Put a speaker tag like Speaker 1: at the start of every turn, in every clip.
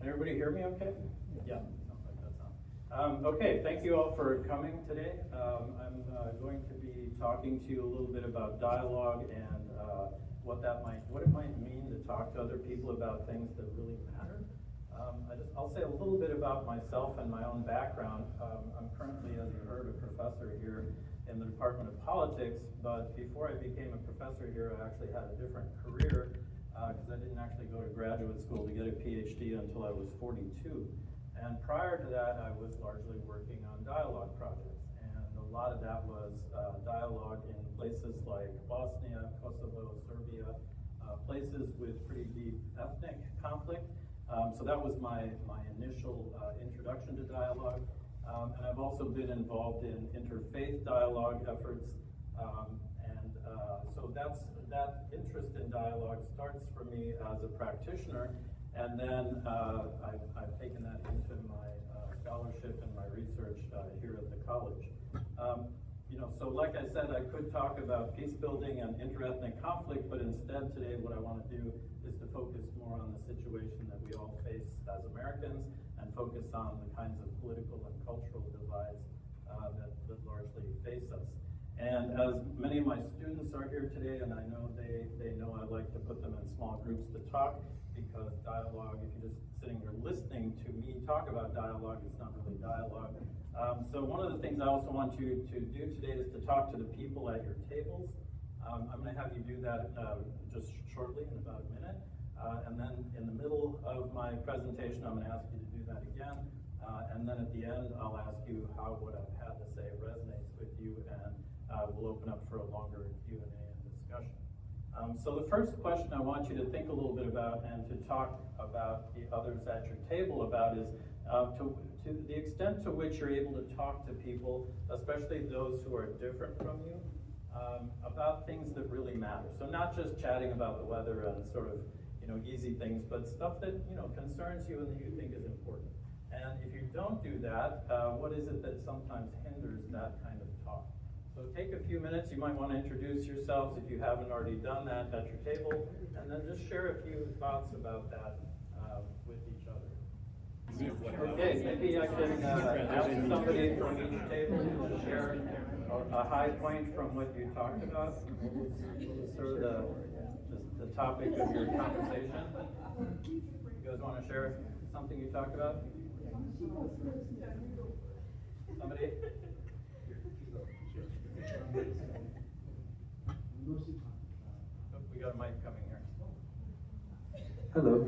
Speaker 1: Can everybody hear me okay? Yeah, sounds like that sound. Okay, thank you all for coming today. I'm going to be talking to you a little bit about dialogue and what it might mean to talk to other people about things that really matter. I'll say a little bit about myself and my own background. I'm currently, as you heard, a professor here in the Department of Politics, but before I became a professor here, I actually had a different career because I didn't actually go to graduate school to get a PhD until I was 42. And prior to that, I was largely working on dialogue projects. And a lot of that was dialogue in places like Bosnia, Kosovo, Serbia, places with pretty deep ethnic conflict. So that was my initial introduction to dialogue. And I've also been involved in interfaith dialogue efforts. So that interest in dialogue starts for me as a practitioner, and then I've taken that into my scholarship and my research here at the college. So like I said, I could talk about peace building and interethnic conflict, but instead today what I want to do is to focus more on the situation that we all face as Americans and focus on the kinds of political and cultural divides that largely face us. And as many of my students are here today, and I know they know I like to put them in small groups to talk, because dialogue, if you're just sitting here listening to me talk about dialogue, it's not really dialogue. So one of the things I also want you to do today is to talk to the people at your tables. I'm going to have you do that just shortly, in about a minute. And then in the middle of my presentation, I'm going to ask you to do that again. And then at the end, I'll ask you how what I've had to say resonates with you, and we'll open up for a longer Q&A and discussion. So the first question I want you to think a little bit about and to talk about the others at your table about is to the extent to which you're able to talk to people, especially those who are different from you, about things that really matter. So not just chatting about the weather and sort of easy things, but stuff that concerns you and that you think is important. And if you don't do that, what is it that sometimes hinders that kind of talk? So take a few minutes. You might want to introduce yourselves if you haven't already done that at your table, and then just share a few thoughts about that with each other. Okay, maybe I can ask somebody from each table to share a high point from what you talked about. Sort of the topic of your conversation. You guys want to share something you talked about? Somebody? We got a mic coming here.
Speaker 2: Hello.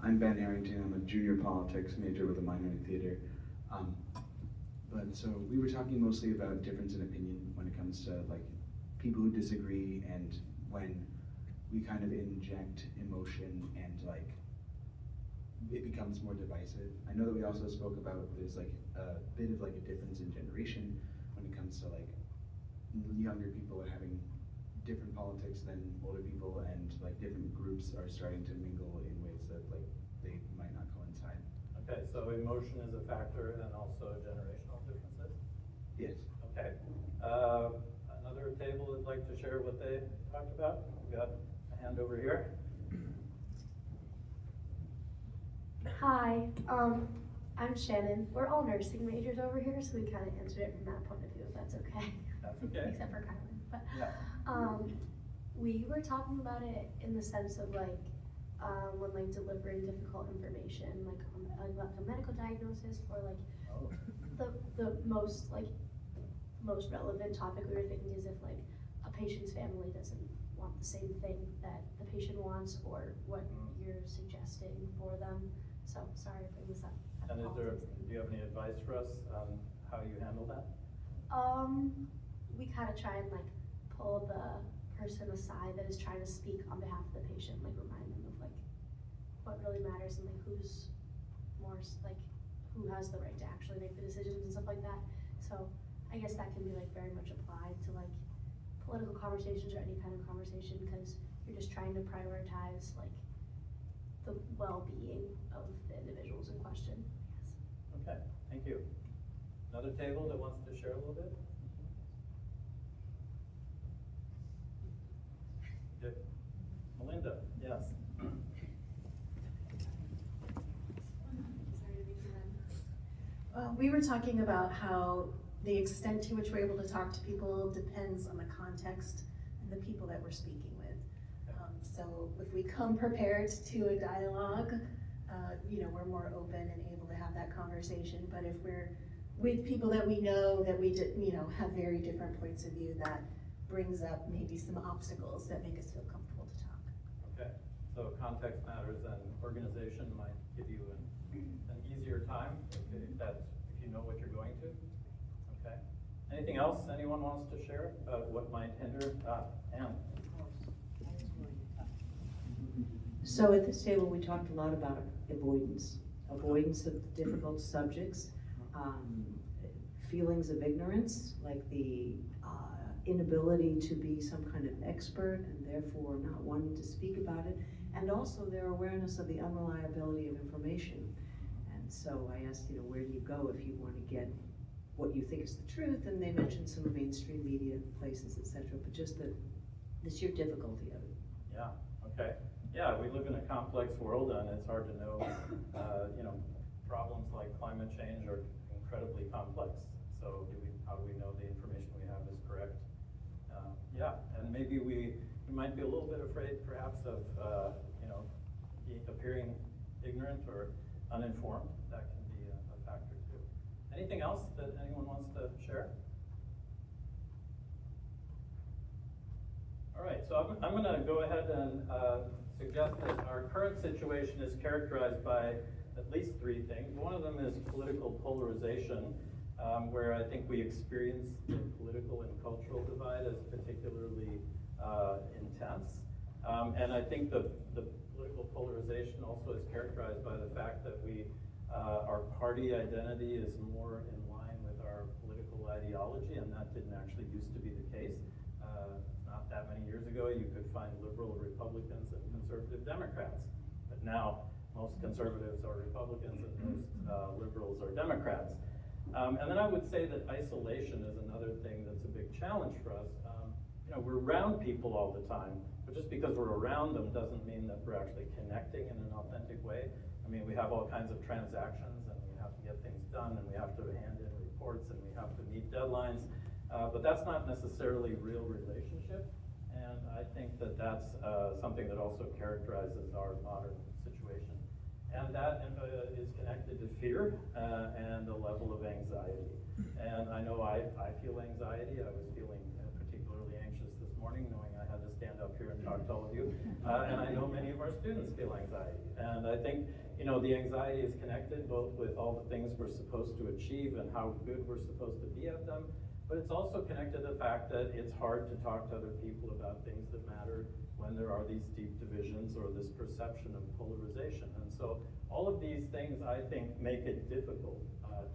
Speaker 2: I'm Ben Harrington. I'm a junior politics major with a minor in theater. But so we were talking mostly about difference in opinion when it comes to like people who disagree, and when we kind of inject emotion and like it becomes more divisive. I know that we also spoke about there's like a bit of like a difference in generation when it comes to like younger people are having different politics than older people, and like different groups are starting to mingle in ways that like they might not coincide.
Speaker 1: Okay, so emotion is a factor and also generational differences?
Speaker 2: Yes.
Speaker 1: Okay. Another table would like to share what they talked about? We got a hand over here.
Speaker 3: Hi, I'm Shannon. We're all nursing majors over here, so we kind of answered it from that point of view, if that's okay.
Speaker 1: That's okay.
Speaker 3: Except for Kylan. But
Speaker 1: Yeah.
Speaker 3: we were talking about it in the sense of like when like delivering difficult information, like about a medical diagnosis, or like the most relevant topic we were thinking is if like a patient's family doesn't want the same thing that the patient wants, or what you're suggesting for them. So sorry if I was that.
Speaker 1: And do you have any advice for us on how you handle that?
Speaker 3: We kind of try and like pull the person aside that is trying to speak on behalf of the patient, like remind them of like what really matters and like who's more like who has the right to actually make the decisions and stuff like that. So I guess that can be like very much applied to like political conversations or any kind of conversation, because you're just trying to prioritize like the well-being of the individuals in question. Yes.
Speaker 1: Okay, thank you. Another table that wants to share a little bit? Good. Melinda, yes.
Speaker 4: We were talking about how the extent to which we're able to talk to people depends on the context and the people that we're speaking with. So if we come prepared to a dialogue, we're more open and able to have that conversation. But if we're with people that we know that we have very different points of view, that brings up maybe some obstacles that make us feel comfortable to talk.
Speaker 1: Okay, so context matters, and organization might give you an easier time if you know what you're going to. Okay. Anything else anyone wants to share about what might hinder? Anne.
Speaker 5: So at this table, we talked a lot about avoidance of difficult subjects, feelings of ignorance, like the inability to be some kind of expert and therefore not wanting to speak about it, and also their awareness of the unreliability of information. And so I asked, where do you go if you want to get what you think is the truth? And they mentioned some mainstream media places, etc. But just the sheer difficulty of it.
Speaker 1: Yeah. Okay. Yeah, we live in a complex world, and it's hard to know. Problems like climate change are incredibly complex. So how do we know the information we have is correct? Yeah, and maybe we might be a little bit afraid, perhaps, of appearing ignorant or uninformed. That can be a factor too. Anything else that anyone wants to share? All right, so I'm going to go ahead and suggest that our current situation is characterized by at least three things. One of them is political polarization, where I think we experience the political and cultural divide as particularly intense. And I think the political polarization also is characterized by the fact that our party identity is more in line with our political ideology, and that didn't actually used to be the case. Not that many years ago, you could find liberal Republicans and conservative Democrats, but now most conservatives are Republicans and most liberals are Democrats. And then I would say that isolation is another thing that's a big challenge for us. We're around people all the time, but just because we're around them doesn't mean that we're actually connecting in an authentic way. I mean, we have all kinds of transactions, and we have to get things done, and we have to hand in reports, and we have to meet deadlines, but that's not necessarily real relationship, and I think that that's something that also characterizes our modern situation. And that is connected to fear and a level of anxiety. And I know I feel anxiety. I was feeling particularly anxious this morning, knowing I had to stand up here and talk to all of you. And I know many of our students feel anxiety. And I think, the anxiety is connected both with all the things we're supposed to achieve and how good we're supposed to be at them, but it's also connected to the fact that it's hard to talk to other people about things that matter when there are these deep divisions or this perception of polarization. And so all of these things, I think, make it difficult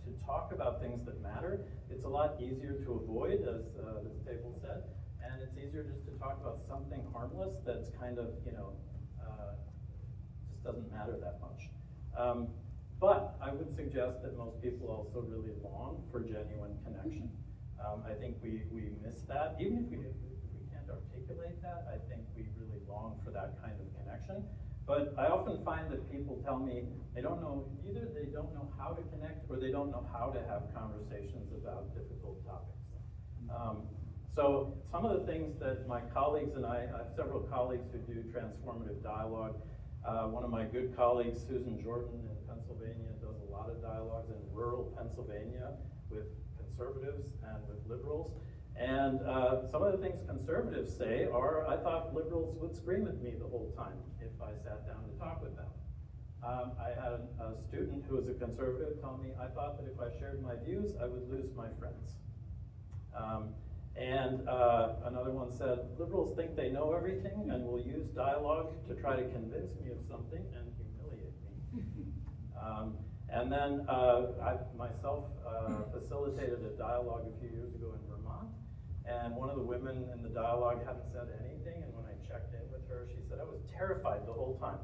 Speaker 1: to talk about things that matter. It's a lot easier to avoid, as this table said, and it's easier just to talk about something harmless that's kind of, just doesn't matter that much. But I would suggest that most people also really long for genuine connection. I think we miss that. Even if we can't articulate that, I think we really long for that kind of connection. But I often find that people tell me either they don't know how to connect or they don't know how to have conversations about difficult topics. So some of the things that my colleagues and I have several colleagues who do transformative dialogue. One of my good colleagues, Susan Jordan in Pennsylvania, does a lot of dialogues in rural Pennsylvania with conservatives and with liberals. And some of the things conservatives say are, I thought liberals would scream at me the whole time if I sat down to talk with them. I had a student who was a conservative tell me, I thought that if I shared my views, I would lose my friends. And another one said, liberals think they know everything and will use dialogue to try to convince me of something and humiliate me. And then I myself facilitated a dialogue a few years ago in Vermont, and one of the women in the dialogue hadn't said anything, and when I checked in with her, she said, I was terrified the whole time.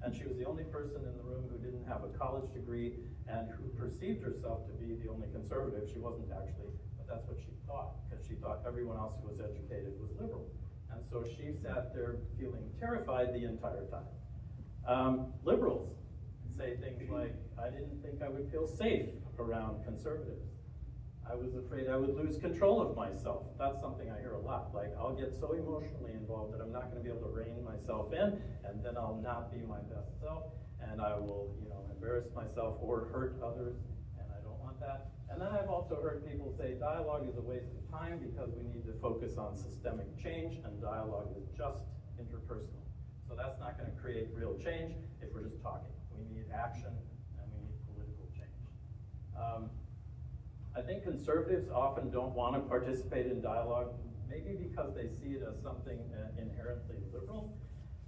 Speaker 1: And she was the only person in the room who didn't have a college degree and who perceived herself to be the only conservative. She wasn't actually, but that's what she thought, because she thought everyone else who was educated was liberal. And so she sat there feeling terrified the entire time. Liberals, say things like, I didn't think I would feel safe around conservatives. I was afraid I would lose control of myself. That's something I hear a lot. Like, I'll get so emotionally involved that I'm not going to be able to rein myself in, and then I'll not be my best self, and I will, embarrass myself or hurt others, and I don't want that. And then I've also heard people say dialogue is a waste of time because we need to focus on systemic change, and dialogue is just interpersonal. So that's not going to create real change if we're just talking. We need action, and we need political change. I think conservatives often don't want to participate in dialogue, maybe because they see it as something inherently liberal,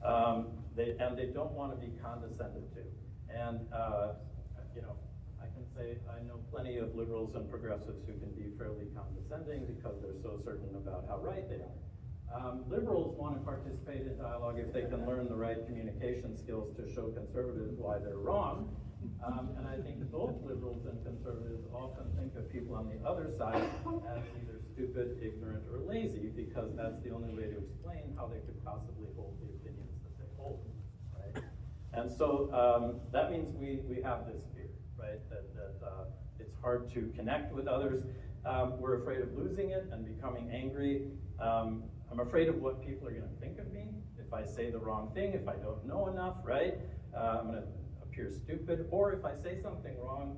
Speaker 1: and they don't want to be condescended to. And I can say I know plenty of liberals and progressives who can be fairly condescending because they're so certain about how right they are. Liberals want to participate in dialogue if they can learn the right communication skills to show conservatives why they're wrong. And I think both liberals and conservatives often think of people on the other side as either stupid, ignorant, or lazy, because that's the only way to explain how they could possibly hold the opinions that they hold, right? And so that means we have this fear, right? That it's hard to connect with others. We're afraid of losing it and becoming angry. I'm afraid of what people are going to think of me if I say the wrong thing, if I don't know enough, right? I'm going to appear stupid, or if I say something wrong.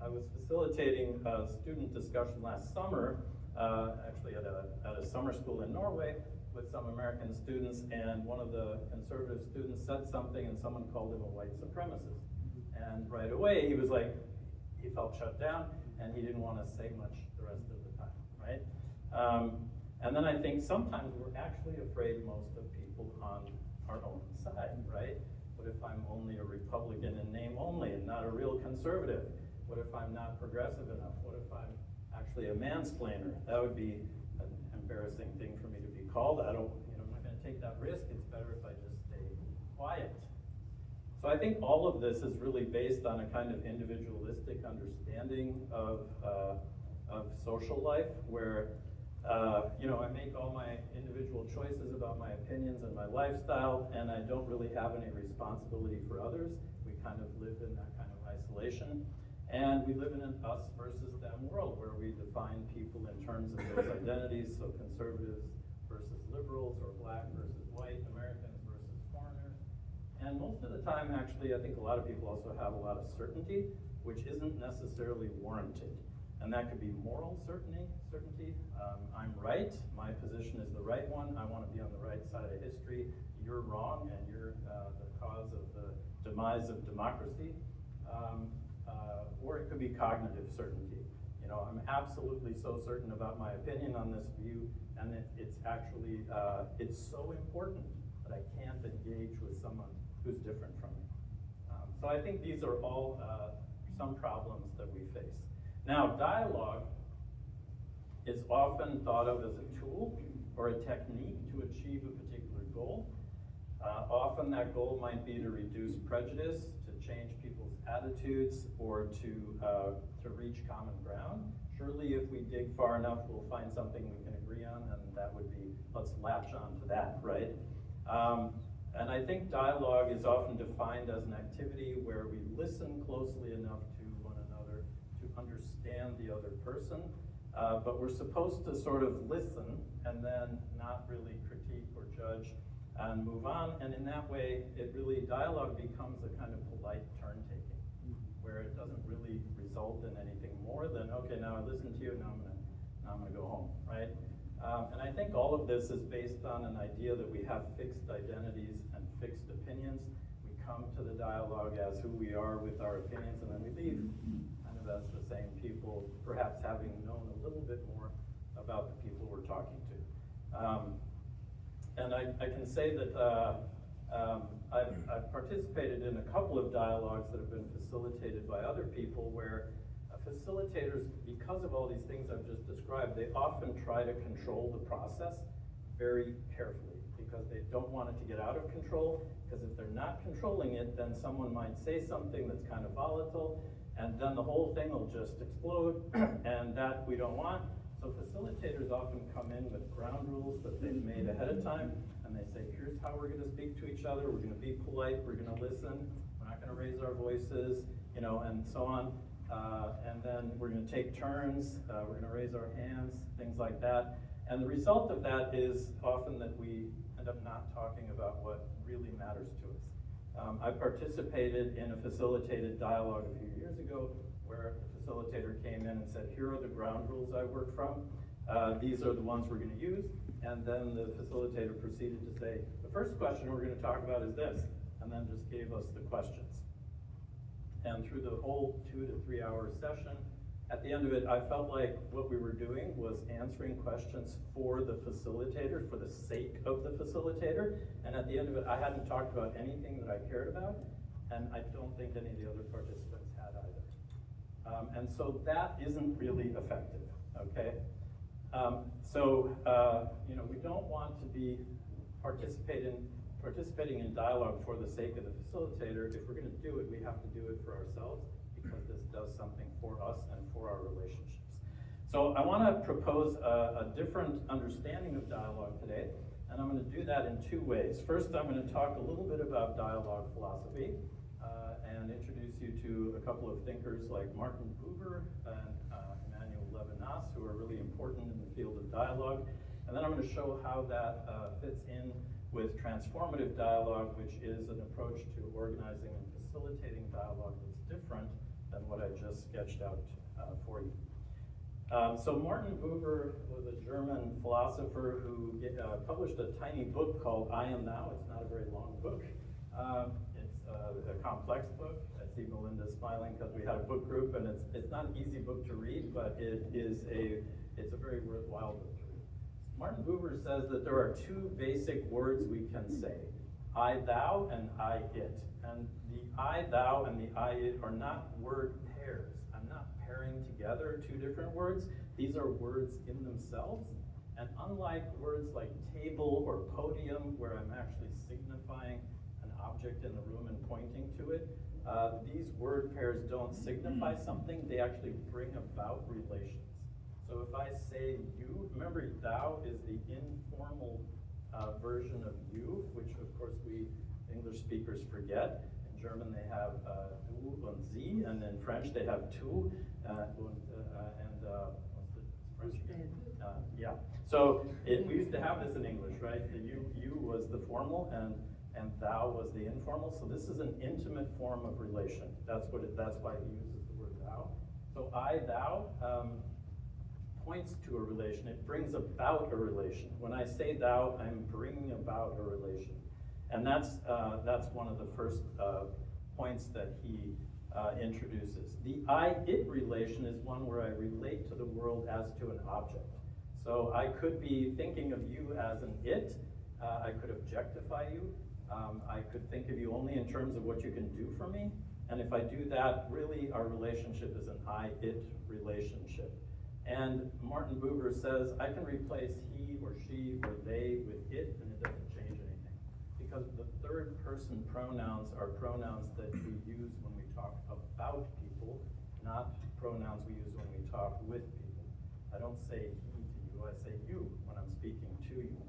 Speaker 1: I was facilitating a student discussion last summer, actually at a summer school in Norway with some American students, and one of the conservative students said something and someone called him a white supremacist. And right away he was like, he felt shut down and he didn't want to say much the rest of the time, right? And then I think sometimes we're actually afraid most of people on our own side, right? What if I'm only a Republican in name only and not a real conservative? What if I'm not progressive enough? What if I'm actually a mansplainer? That would be an embarrassing thing for me to be called. I'm not going to take that risk. It's better if I just stay quiet. So I think all of this is really based on a kind of individualistic understanding of social life, where I make all my individual choices about my opinions and my lifestyle, and I don't really have any responsibility for others. We kind of live in that kind of isolation. And we live in an us versus them world where we define people in terms of those identities, so conservatives versus liberals, or black versus white, Americans versus foreigners. And most of the time, actually, I think a lot of people also have a lot of certainty, which isn't necessarily warranted. And that could be moral certainty. I'm right, my position is the right one, I want to be on the right side of history, you're wrong, and you're the cause of the demise of democracy. Or it could be cognitive certainty. I'm absolutely so certain about my opinion on this view, and it's actually, it's so important that I can't engage with someone who's different from me. So I think these are all some problems that we face. Now, dialogue is often thought of as a tool or a technique to achieve a particular goal. Often that goal might be to reduce prejudice, to change people's attitudes, or to reach common ground. Surely if we dig far enough, we'll find something we can agree on, and that would be, let's latch on to that, right? And I think dialogue is often defined as an activity where we listen closely enough to one another to understand the other person, but we're supposed to sort of listen and then not really critique or judge and move on. And in that way, dialogue becomes a kind of polite turn-taking, where it doesn't really result in anything more than, okay, now I listened to you, now I'm gonna go home, right? And I think all of this is based on an idea that we have fixed identities and fixed opinions. We come to the dialogue as who we are with our opinions, and then we leave kind of as the same people, perhaps having known a little bit more about the people we're talking to. And I can say that I've participated in a couple of dialogues that have been facilitated by other people where facilitators, because of all these things I've just described, they often try to control the process very carefully because they don't want it to get out of control, because if they're not controlling it, then someone might say something that's kind of volatile, and then the whole thing will just explode, and that we don't want. So facilitators often come in with ground rules that they've made ahead of time, and they say, here's how we're going to speak to each other, we're going to be polite, we're going to listen, we're not going to raise our voices, you know, and so on. And then we're going to take turns, we're going to raise our hands, things like that. And the result of that is often that we end up not talking about what really matters to us. I participated in a facilitated dialogue a few years ago where a facilitator came in and said, here are the ground rules I work from. These are the ones we're going to use. And then the facilitator proceeded to say, the first question we're going to talk about is this, and then just gave us the questions. And through the whole 2 to 3 hour session, at the end of it, I felt like what we were doing was answering questions for the facilitator, for the sake of the facilitator. And at the end of it, I hadn't talked about anything that I cared about, and I don't think any of the other participants had either. And so that isn't really effective, okay? You know, we don't want to be participating in dialogue for the sake of the facilitator. If we're going to do it, we have to do it for ourselves, because this does something for us and for our relationships. So I want to propose a different understanding of dialogue today, and I'm going to do that in 2 ways. First, I'm going to talk a little bit about dialogue philosophy and introduce you to a couple of thinkers like Martin Buber and Emmanuel Levinas, who are really important in the field of dialogue. And then I'm going to show how that fits in with transformative dialogue, which is an approach to organizing and facilitating dialogue that's different than what I just sketched out for you. So Martin Buber was a German philosopher who published a tiny book called I Am Now. It's not a very long book. It's a complex book. I see Melinda smiling because we had a book group, and it's not an easy book to read, but it's a very worthwhile book to read. Martin Buber says that there are 2 basic words we can say, I, thou, and I, it. And the I, thou, and the I, it are not word pairs. I'm not pairing together 2 different words. These are words in themselves. And unlike words like table or podium, where I'm actually signifying an object in the room and pointing to it, these word pairs don't signify something. They actually bring about relations. So if I say you, remember thou is the informal version of you, which of course we English speakers forget. In German they have du and sie, and in French they have tu, what's the French? Yeah. So we used to have this in English, right? The you was the formal, and thou was the informal. So this is an intimate form of relation. That's why he uses the word thou. So I, thou points to a relation. It brings about a relation. When I say thou, I'm bringing about a relation. And that's one of the first points that he introduces. The I-it relation is one where I relate to the world as to an object. So I could be thinking of you as an it. I could objectify you. I could think of you only in terms of what you can do for me. And if I do that, really our relationship is an I-it relationship. And Martin Buber says, I can replace he or she or they with it, and it doesn't change anything. Because the third person pronouns are pronouns that we use when we talk about people, not pronouns we use when we talk with people. I don't say he to you, I say you when I'm speaking to you.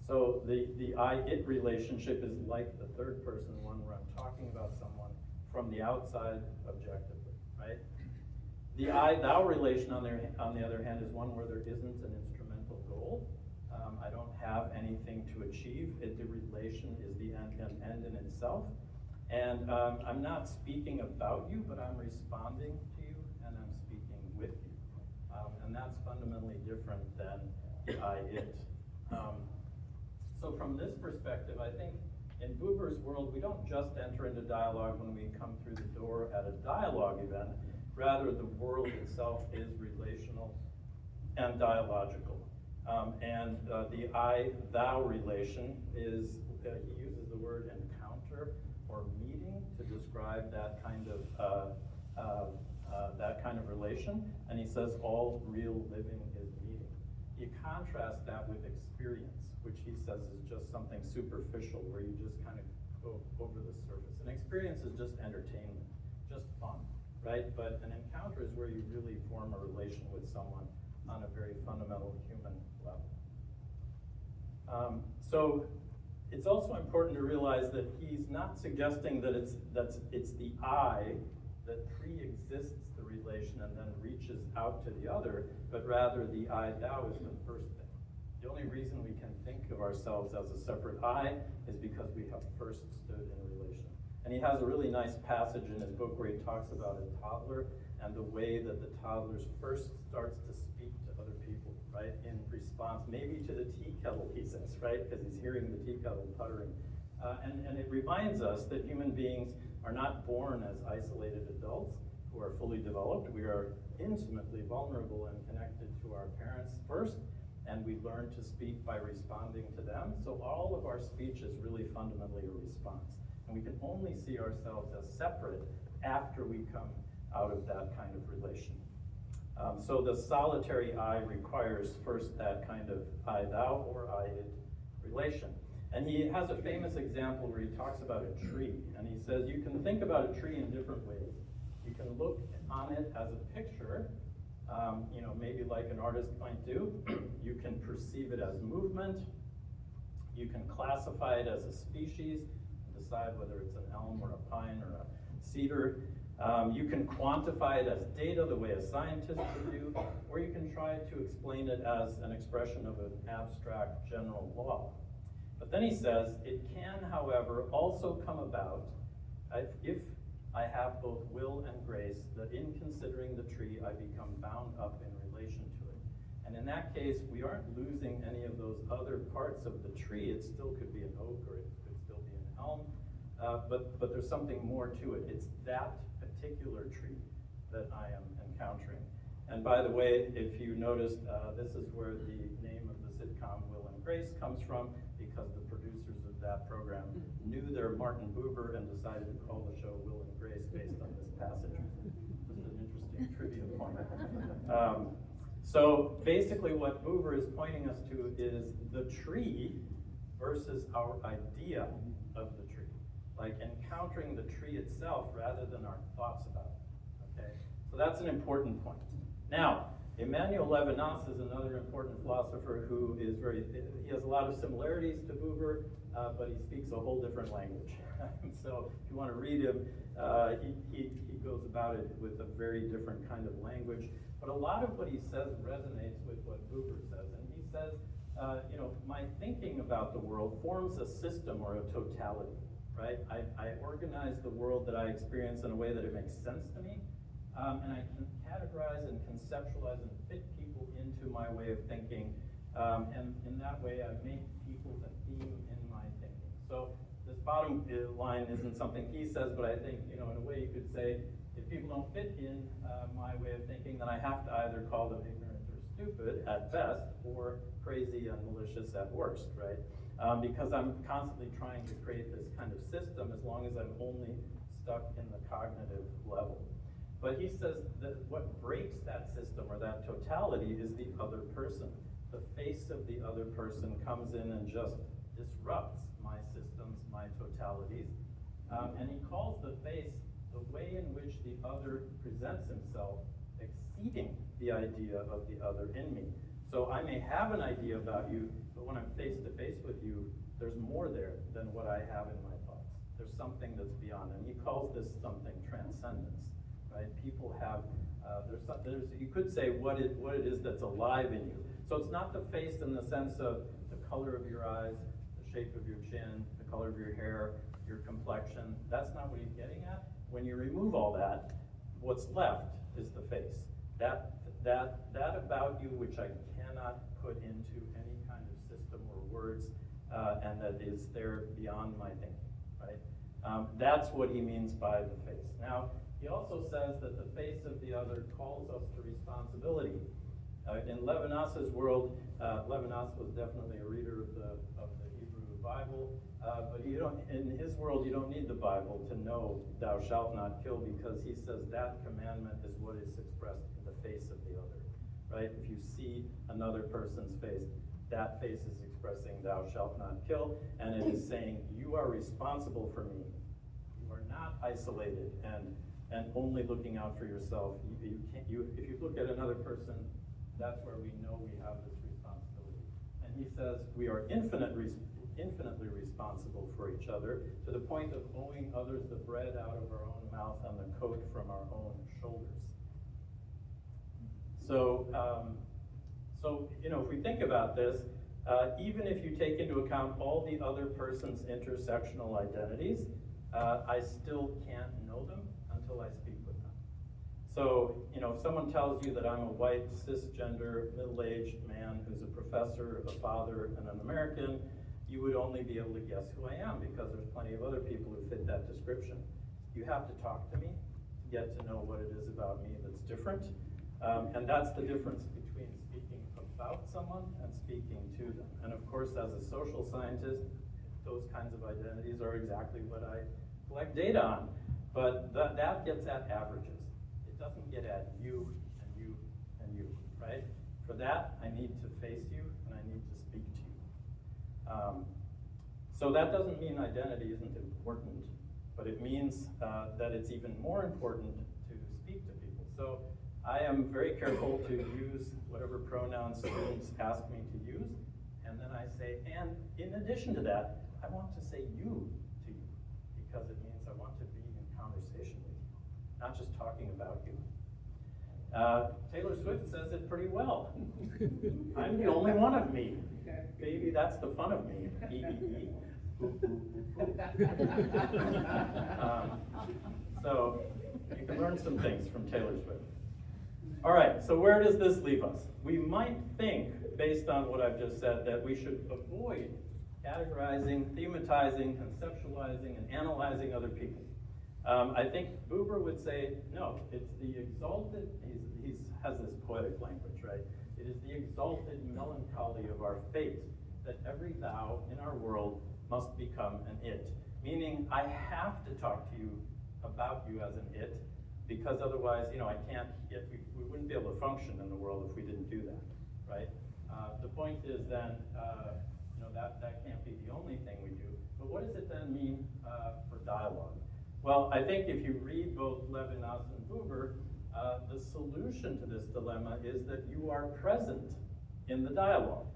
Speaker 1: So the I-it relationship is like the third person one where I'm talking about someone from the outside objectively, right? The I-thou relation, on the other hand, is one where there isn't an instrumental goal. I don't have anything to achieve. The relation is the end in itself. And I'm not speaking about you, but I'm responding to you, and I'm speaking with you. And that's fundamentally different than the I-it. So from this perspective, I think in Buber's world, we don't just enter into dialogue when we come through the door at a dialogue event. Rather, the world itself is relational and dialogical. The I-thou relation is, he uses the word encounter or meeting to describe that kind of relation. And he says all real living is meeting. You contrast that with experience, which he says is just something superficial where you just kind of go over the surface. An experience is just entertainment, just fun. Right? But an encounter is where you really form a relation with someone on a very fundamental human level. So it's also important to realize that he's not suggesting that it's the I that pre-exists the relation and then reaches out to the other, but rather the I thou is the first thing. The only reason we can think of ourselves as a separate I is because we have first stood in a relation. And he has a really nice passage in his book where he talks about a toddler and the way that the toddler first starts to speak to other people, right? In response, maybe to the tea kettle, he says, right? Because he's hearing the tea kettle puttering. And it reminds us that human beings are not born as isolated adults who are fully developed. We are intimately vulnerable and connected to our parents first, and we learn to speak by responding to them. So all of our speech is really fundamentally a response. And we can only see ourselves as separate after we come out of that kind of relation. So the solitary I requires first that kind of I-thou or I-it relation. And he has a famous example where he talks about a tree. And he says you can think about a tree in different ways. You can look on it as a picture, maybe like an artist might do. You can perceive it as movement. You can classify it as a species, and decide whether it's an elm or a pine or a cedar. You can quantify it as data, the way a scientist would do, or you can try to explain it as an expression of an abstract general law. But then he says, it can, however, also come about if I have both will and grace, that in considering the tree, I become bound up in relation to it. And in that case, we aren't losing any of those other parts of the tree. It still could be an oak, or it could still be an elm, but there's something more to it. It's that particular tree that I am encountering. And by the way, if you noticed, this is where the name of the sitcom Will and Grace comes from, because the producers of that program knew their Martin Buber and decided to call the show Will and Grace based on this passage. Just an interesting trivia point. So basically what Buber is pointing us to is the tree versus our idea of the tree. Like encountering the tree itself rather than our thoughts about it, okay? So that's an important point. Now, Emmanuel Levinas is another important philosopher who is he has a lot of similarities to Buber, but he speaks a whole different language. So if you want to read him, he goes about it with a very different kind of language. But a lot of what he says resonates with what Buber says. And he says, my thinking about the world forms a system or a totality, right? I organize the world that I experience in a way that it makes sense to me. And I can categorize and conceptualize and fit people into my way of thinking. And in that way, I make people a theme in my thinking. So this bottom line isn't something he says, but I think, in a way you could say, if people don't fit in my way of thinking, then I have to either call them ignorant or stupid at best, or crazy and malicious at worst, right? Because I'm constantly trying to create this kind of system as long as I'm only stuck in the cognitive level. But he says that what breaks that system or that totality is the other person. The face of the other person comes in and just disrupts my systems, my totalities. And he calls the face the way in which the other presents himself, exceeding the idea of the other in me. So I may have an idea about you, but when I'm face to face with you, there's more there than what I have in my thoughts. There's something that's beyond, and he calls this something transcendence. Right? People have, you could say what it is that's alive in you. So it's not the face in the sense of the color of your eyes, the shape of your chin, the color of your hair, your complexion. That's not what he's getting at. When you remove all that, what's left is the face. That about you which I cannot put into any kind of system or words, and that is there beyond my thinking, right? That's what he means by the face. Now, he also says that the face of the other calls us to responsibility. In Levinas's world, Levinas was definitely a reader of the Hebrew Bible, but in his world you don't need the Bible to know thou shalt not kill, because he says that commandment is what is expressed in the face of the other, right? If you see another person's face, that face is expressing thou shalt not kill, and it is saying you are responsible for me. You are not isolated and only looking out for yourself. If you look at another person, that's where we know we have this responsibility. And he says we are infinitely infinitely responsible for each other, to the point of owing others the bread out of our own mouth and the coat from our own shoulders. So, if we think about this, even if you take into account all the other person's intersectional identities, I still can't know them until I speak with them. So, if someone tells you that I'm a white, cisgender, middle-aged man who's a professor, a father, and an American, you would only be able to guess who I am because there's plenty of other people who fit that description. You have to talk to me to get to know what it is about me that's different. And that's the difference between speaking about someone and speaking to them. And of course, as a social scientist, those kinds of identities are exactly what I collect data on. But that gets at averages. It doesn't get at you and you and you, right? For that, I need to face you and I need to speak to you. So that doesn't mean identity isn't important, but it means that it's even more important to speak to people. So I am very careful to use whatever pronouns students ask me to use, and then I say, and in addition to that, I want to say you to you, because it means I want to be in conversation with you, not just talking about you. Taylor Swift says it pretty well. I'm the only one of me. Baby, that's the fun of me. So you can learn some things from Taylor Swift. All right, so where does this leave us? We might think, based on what I've just said, that we should avoid categorizing, thematizing, conceptualizing, and analyzing other people. I think Buber would say, no, it's the exalted, he has this poetic language, right? It is the exalted melancholy of our fate that every thou in our world must become an it. Meaning, I have to talk to you about you as an it, because otherwise, I can't, we wouldn't be able to function in the world if we didn't do that, right? The point is then, that can't be the only thing we do. But what does it then mean for dialogue? Well, I think if you read both Levinas and Buber, the solution to this dilemma is that you are present in the dialogue,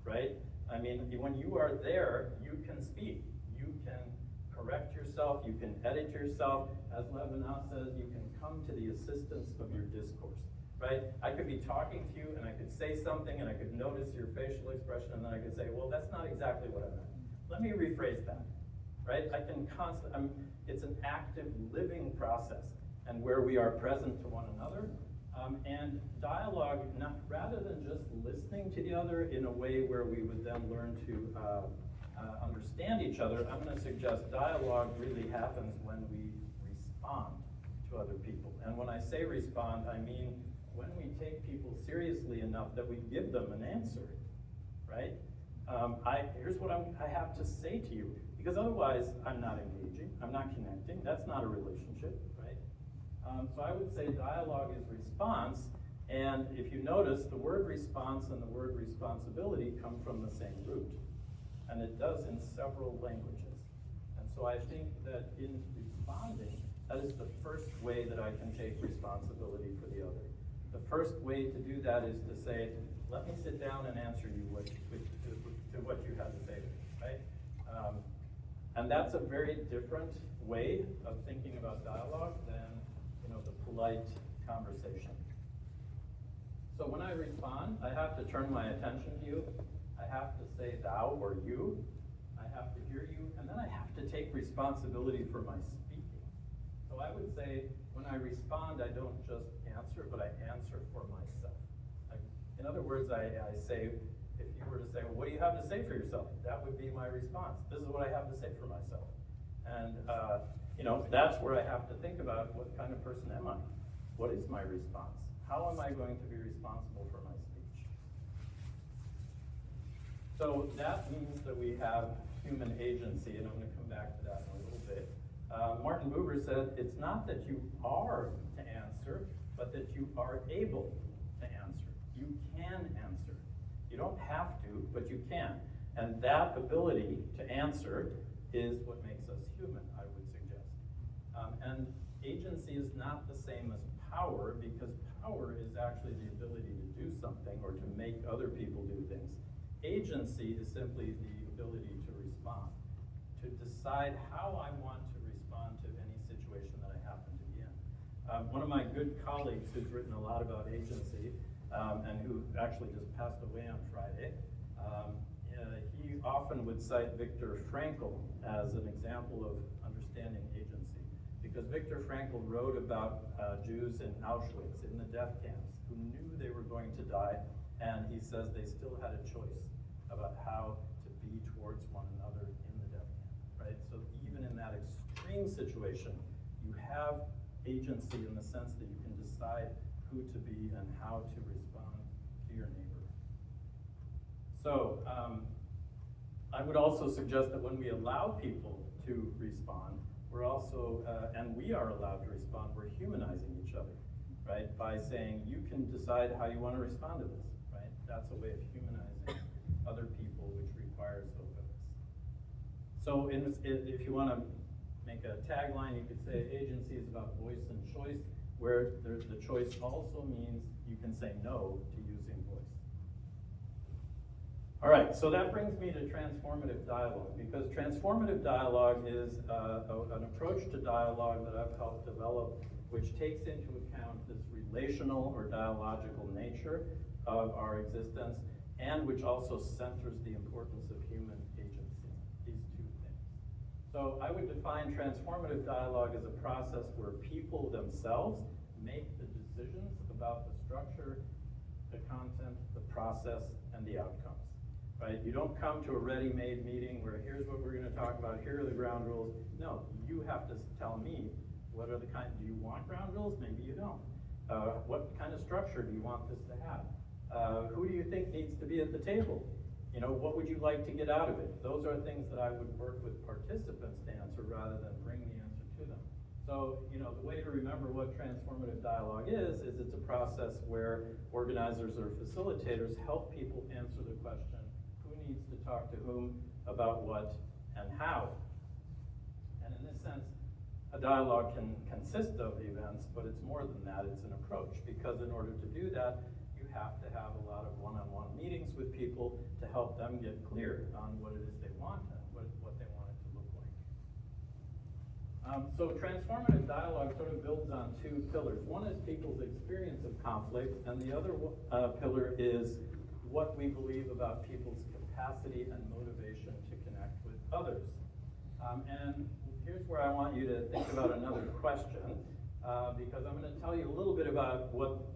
Speaker 1: right? I mean, when you are there, you can speak. You can correct yourself, you can edit yourself. As Levinas says, you can come to the assistance of your discourse, right? I could be talking to you and I could say something and I could notice your facial expression and then I could say, well, that's not exactly what I meant. Let me rephrase that, right? It's an active living process and where we are present to one another. And dialogue, rather than just listening to the other in a way where we would then learn to understand each other, I'm going to suggest dialogue really happens when we respond to other people. And when I say respond, I mean when we take people seriously enough that we give them an answer, right? Here's what I have to say to you, because otherwise I'm not engaging, I'm not connecting, that's not a relationship, right? So I would say dialogue is response, and if you notice, the word response and the word responsibility come from the same root, and it does in several languages. And so I think that in responding, that is the first way that I can take responsibility for the other. The first way to do that is to say, let me sit down and answer you to what you have to say to me, right? And that's a very different way of thinking about dialogue than the polite conversation. So when I respond, I have to turn my attention to you. I have to say thou or you. I have to hear you, and then I have to take responsibility for my speaking. So I would say when I respond, I don't just answer, but I answer for myself. In other words, I say, if you were to say, well, what do you have to say for yourself? That would be my response. This is what I have to say for myself. And that's where I have to think about what kind of person am I? What is my response? How am I going to be responsible for my speech? So that means that we have human agency, and I'm going to come back to that in a little bit. Martin Buber said, it's not that you are to answer, but that you are able to answer. You can answer. You don't have to, but you can. And that ability to answer is what makes us human, I would suggest. And agency is not the same as power, because power is actually the ability to do something or to make other people do things. Agency is simply the ability to respond. respond, to decide how I want to respond to any situation that I happen to be in. One of my good colleagues who's written a lot about agency, and who actually just passed away on Friday, he often would cite Viktor Frankl as an example of understanding agency. Because Viktor Frankl wrote about Jews in Auschwitz, in the death camps, who knew they were going to die, and he says they still had a choice about how to be towards one another in the death camp, right? So even in that extreme situation, you have agency in the sense that you can decide who to be and how to respond to your neighbor. So I would also suggest that when we allow people to respond, we're also, and we are allowed to respond, we're humanizing each other, right? By saying, you can decide how you want to respond to this, right? That's a way of humanizing other people, which requires openness. So if you want to make a tagline, you could say agency is about voice and choice, where the choice also means you can say no to using voice. All right, so that brings me to transformative dialogue, because transformative dialogue is an approach to dialogue that I've helped develop, which takes into account this relational or dialogical nature of our existence, and which also centers the importance of human agency, these two things. So I would define transformative dialogue as a process where people themselves make the decisions about the structure, the content, the process, and the outcomes. Right? You don't come to a ready-made meeting where here's what we're going to talk about, here are the ground rules. No, you have to tell me what are the do you want ground rules? Maybe you don't. What kind of structure do you want this to have? Who do you think needs to be at the table? You know, what would you like to get out of it? Those are things that I would work with participants to answer rather than bring the answer to them. So, you know, the way to remember what transformative dialogue is it's a process where organizers or facilitators help people answer the question, needs to talk to whom, about what, and how. And in this sense, a dialogue can consist of events, but it's more than that, it's an approach. Because in order to do that, you have to have a lot of one-on-one meetings with people to help them get clear on what it is they want and what they want it to look like. So transformative dialogue sort of builds on two pillars. One is people's experience of conflict, and the other pillar is what we believe about people's capacity and motivation to connect with others. And here's where I want you to think about another question, because I'm going to tell you a little bit about what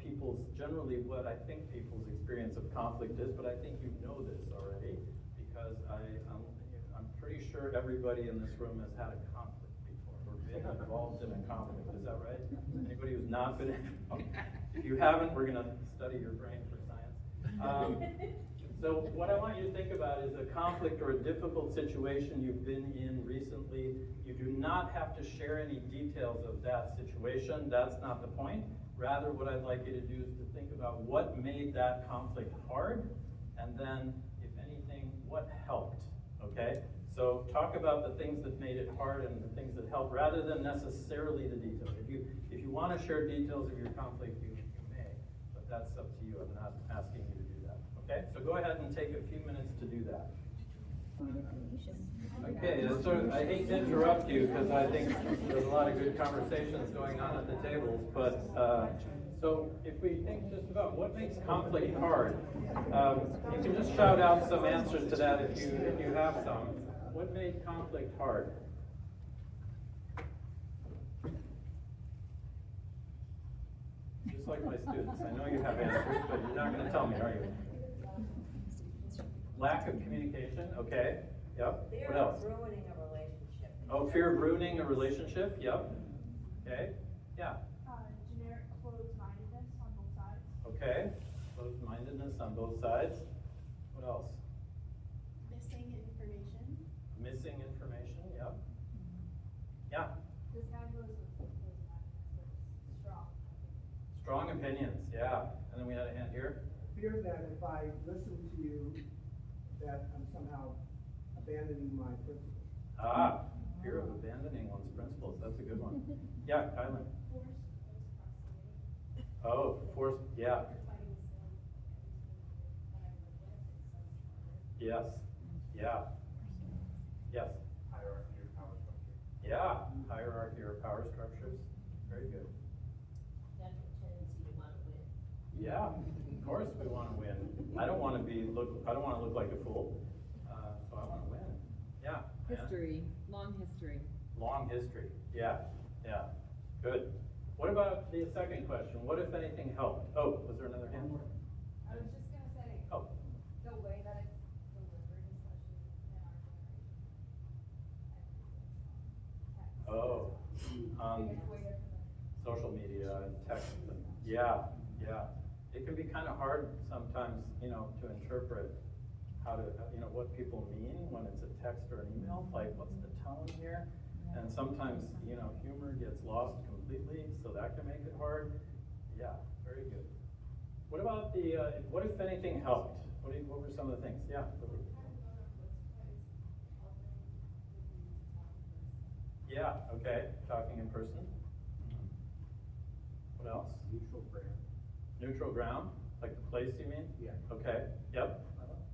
Speaker 1: I think people's experience of conflict is, but I think you know this already, because I'm pretty sure everybody in this room has had a conflict before, or been involved in a conflict. Is that right? Anybody who's not been involved? If you haven't, we're going to study your brain for science. So what I want you to think about is a conflict or a difficult situation you've been in recently. You do not have to share any details of that situation. That's not the point. Rather, what I'd like you to do is to think about what made that conflict hard, and then, if anything, what helped, okay? So talk about the things that made it hard and the things that helped, rather than necessarily the details. If you want to share details of your conflict, you may, but that's up to you. I'm not asking you to do that. Okay, so go ahead and take a few minutes to do that. Okay, I hate to interrupt you because I think there's a lot of good conversations going on at the tables, but so if we think just about what makes conflict hard, you can just shout out some answers to that if you have some. What made conflict hard? Just like my students, I know you have answers, but you're not going to tell me, are you? Lack of communication, okay, yep. What else?
Speaker 6: Fear of ruining a relationship.
Speaker 1: Oh, fear of ruining a relationship, yep. Okay, yeah.
Speaker 7: Generic closed-mindedness on both sides.
Speaker 1: Okay, closed-mindedness on both sides. What else?
Speaker 7: Missing information.
Speaker 1: Missing information, yep. Yeah.
Speaker 7: This kind of goes with closed-mindedness, but it's strong.
Speaker 1: Strong opinions, yeah. And then we had a hand here.
Speaker 8: Fear that if I listen to you, that I'm somehow abandoning my principles.
Speaker 1: Ah, fear of abandoning one's principles. That's a good one. Yeah, Kylan. Oh, force, yeah. Yes, yeah. Yes?
Speaker 6: Hierarchy or power structure.
Speaker 1: Yeah, hierarchy or power structures. Very good.
Speaker 7: Natural tendency to want to win.
Speaker 1: Yeah, of course we want to win. I don't want to look like a fool. So I want to win. Yeah. and
Speaker 9: History, long history.
Speaker 1: Long history. Yeah. Yeah. Good. What about the second question? What, if anything, helped? Oh, was there another hand?
Speaker 7: I was just gonna say,
Speaker 1: Oh,
Speaker 7: the way that it's delivered, especially in our generation,
Speaker 1: oh,
Speaker 7: it's way different than.
Speaker 1: social media and text. And, yeah, yeah. It can be kind of hard sometimes, to interpret how to, what people mean when it's a text or an email. Like, what's the tone here? And sometimes, humor gets lost completely, so that can make it hard. Yeah, very good. What about what if anything helped? What were some of the things? Yeah. Yeah, okay, talking in person. What else?
Speaker 6: Neutral ground.
Speaker 1: Neutral ground, like the place, you mean?
Speaker 6: Yeah.
Speaker 1: Okay, yep.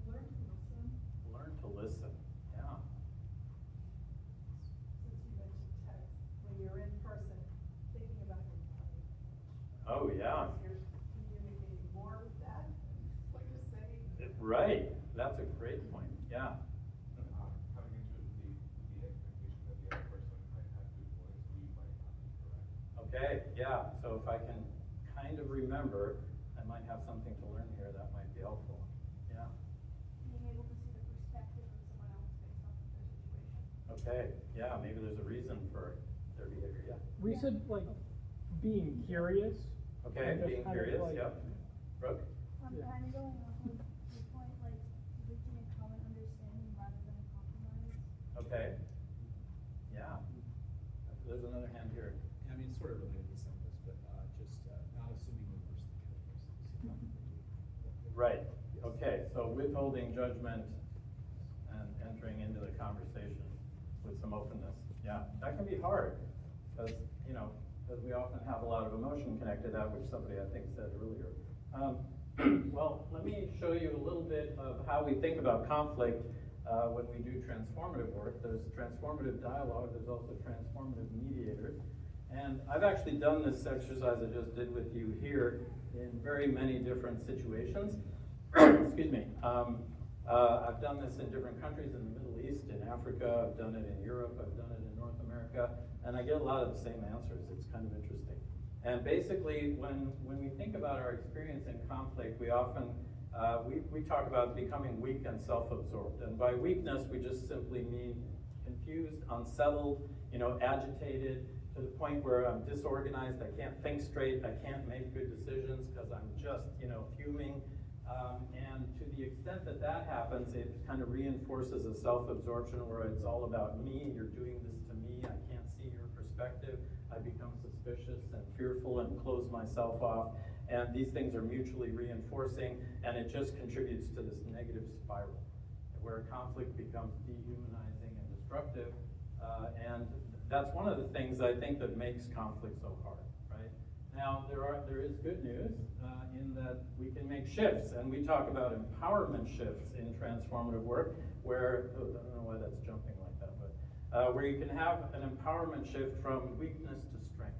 Speaker 7: Learn to listen.
Speaker 1: Learn to listen, yeah.
Speaker 7: Since you mentioned text, when you're in person, thinking about your body.
Speaker 1: Oh, yeah.
Speaker 7: You're communicating more with that, what you're saying.
Speaker 1: Right, that's a great point, yeah.
Speaker 6: Coming into it with the expectation that the other person might have good points, and you might not be correct.
Speaker 1: Okay, yeah, so if I can kind of remember, I might have something to learn here that might be helpful, yeah.
Speaker 7: Being able to see the perspective of someone else based off of their situation.
Speaker 1: Okay, yeah, maybe there's a reason for their behavior, yeah.
Speaker 10: We said like being curious.
Speaker 1: Okay,
Speaker 10: and just
Speaker 1: being
Speaker 10: kind of
Speaker 1: curious,
Speaker 10: like-
Speaker 1: yep. Brooke?
Speaker 10: Yeah.
Speaker 7: Kind of going off of your point, like reaching a common understanding rather than a compromise.
Speaker 1: Okay. Yeah. There's another hand here.
Speaker 11: I mean, sort of related to some of this, but just not assuming the worst in the other person.
Speaker 1: Right, okay, so withholding judgment and entering into the conversation with some openness. Yeah, that can be hard, because, because we often have a lot of emotion connected to that, which somebody I think said earlier. Well, let me show you a little bit of how we think about conflict when we do transformative work. There's transformative dialogue, there's also transformative mediators. And I've actually done this exercise I just did with you here in very many different situations. Excuse me. I've done this in different countries in the Middle East, in Africa, I've done it in Europe, I've done it in North America, and I get a lot of the same answers. It's kind of interesting. And basically, when we think about our experience in conflict, we often, we talk about becoming weak and self-absorbed. And by weakness, we just simply mean confused, unsettled, agitated, to the point where I'm disorganized, I can't think straight, I can't make good decisions because I'm just, fuming. And to the extent that that happens, it kind of reinforces a self-absorption where it's all about me, you're doing this to me, I can't see your perspective. I become suspicious and fearful and close myself off. And these things are mutually reinforcing, and it just contributes to this negative spiral where conflict becomes dehumanizing and destructive. And that's one of the things I think that makes conflict so hard, right? Now, there is good news in that we can make shifts, and we talk about empowerment shifts in transformative work, where, I don't know why that's jumping like that, but where you can have an empowerment shift from weakness to strength.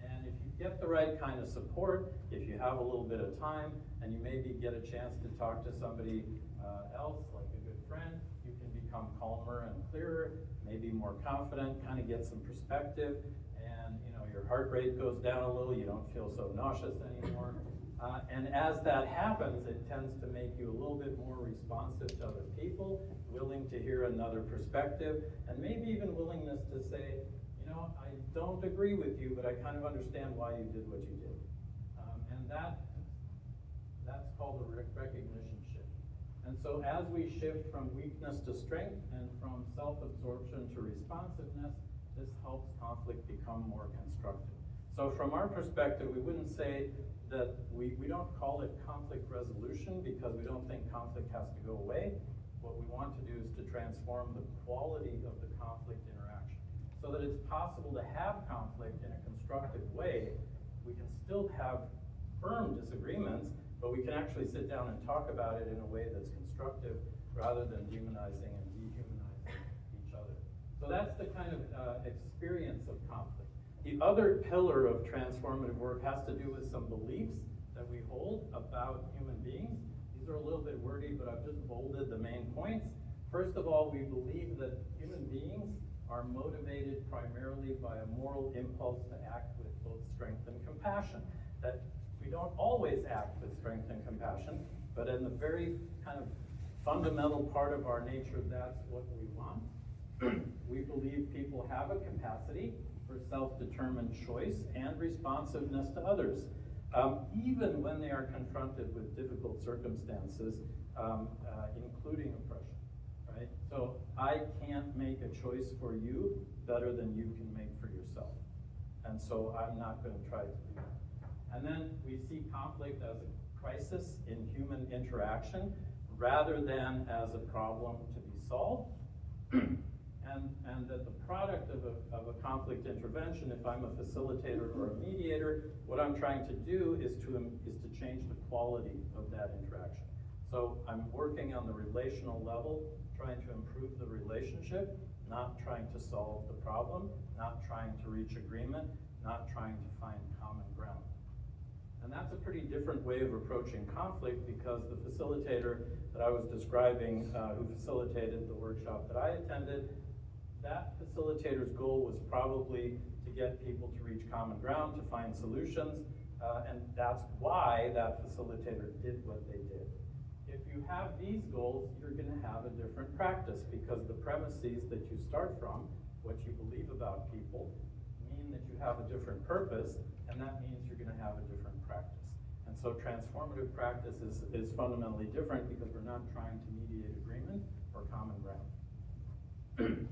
Speaker 1: And if you get the right kind of support, if you have a little bit of time, and you maybe get a chance to talk to somebody else, like a good friend, you can become calmer and clearer, maybe more confident, kind of get some perspective, and your heart rate goes down a little, you don't feel so nauseous anymore. And as that happens, it tends to make you a little bit more responsive to other people, willing to hear another perspective, and maybe even willingness to say, I don't agree with you, but I kind of understand why you did what you did. And that's called a recognition shift. And so as we shift from weakness to strength and from self-absorption to responsiveness, this helps conflict become more constructive. So from our perspective, we wouldn't say that we don't call it conflict resolution because we don't think conflict has to go away. What we want to do is to transform the quality of the conflict interaction so that it's possible to have conflict in a constructive way. We can still have firm disagreements, but we can actually sit down and talk about it in a way that's constructive rather than demonizing and dehumanizing each So that's the kind of experience of conflict. The other pillar of transformative work has to do with some beliefs that we hold about human beings. These are a little bit wordy, but I've just bolded the main points. First of all, we believe that human beings are motivated primarily by a moral impulse to act with both strength and compassion. That we don't always act with strength and compassion, but in the very kind of fundamental part of our nature, that's what we want. We believe people have a capacity for self-determined choice and responsiveness to others, even when they are confronted with difficult circumstances, including oppression, right? So I can't make a choice for you better than you can make for yourself. And so I'm not going to try to do that. And then we see conflict as a crisis in human interaction rather than as a problem to be solved. And that the product of a conflict intervention, if I'm a facilitator or a mediator, what I'm trying to do is to change the quality of that interaction. So I'm working on the relational level, trying to improve the relationship, not trying to solve the problem, not trying to reach agreement, not trying to find common ground. And that's a pretty different way of approaching conflict, because the facilitator that I was describing, who facilitated the workshop that I attended, that facilitator's goal was probably to get people to reach common ground, to find solutions, and that's why that facilitator did what they did. If you have these goals, you're going to have a different practice, because the premises that you start from, what you believe about people, mean that you have a different purpose, and that means you're going to have a different practice. And so transformative practice is fundamentally different, because we're not trying to mediate agreement or common ground.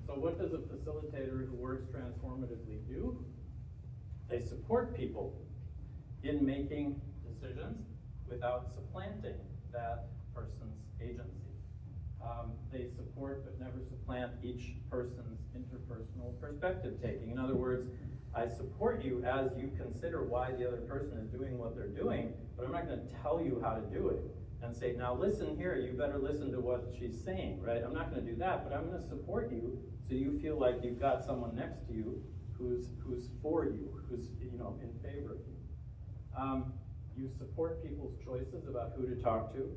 Speaker 1: So what does a facilitator who works transformatively do? They support people in making decisions without supplanting that person's agency. They support but never supplant each person's interpersonal perspective taking. In other words, I support you as you consider why the other person is doing what they're doing, but I'm not going to tell you how to do it and say, now listen here, you better listen to what she's saying, right? I'm not going to do that, but I'm going to support you so you feel like you've got someone next to you who's for you, who's in favor of you. You support people's choices about who to talk to,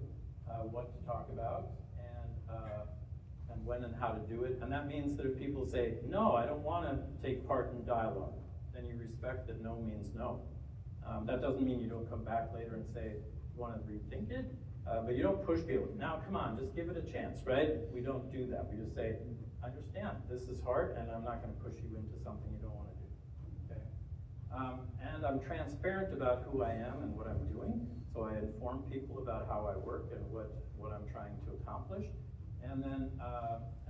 Speaker 1: what to talk about, and when and how to do it. And that means that if people say, no, I don't want to take part in dialogue, then you respect that no means no. That doesn't mean you don't come back later and say, you want to rethink it, but you don't push people. Now, come on, just give it a chance, right? We don't do that. We just say, I understand, this is hard, and I'm not going to push you into something you don't want to do, okay? And I'm transparent about who I am and what I'm doing, so I inform people about how I work and what I'm trying to accomplish. And then,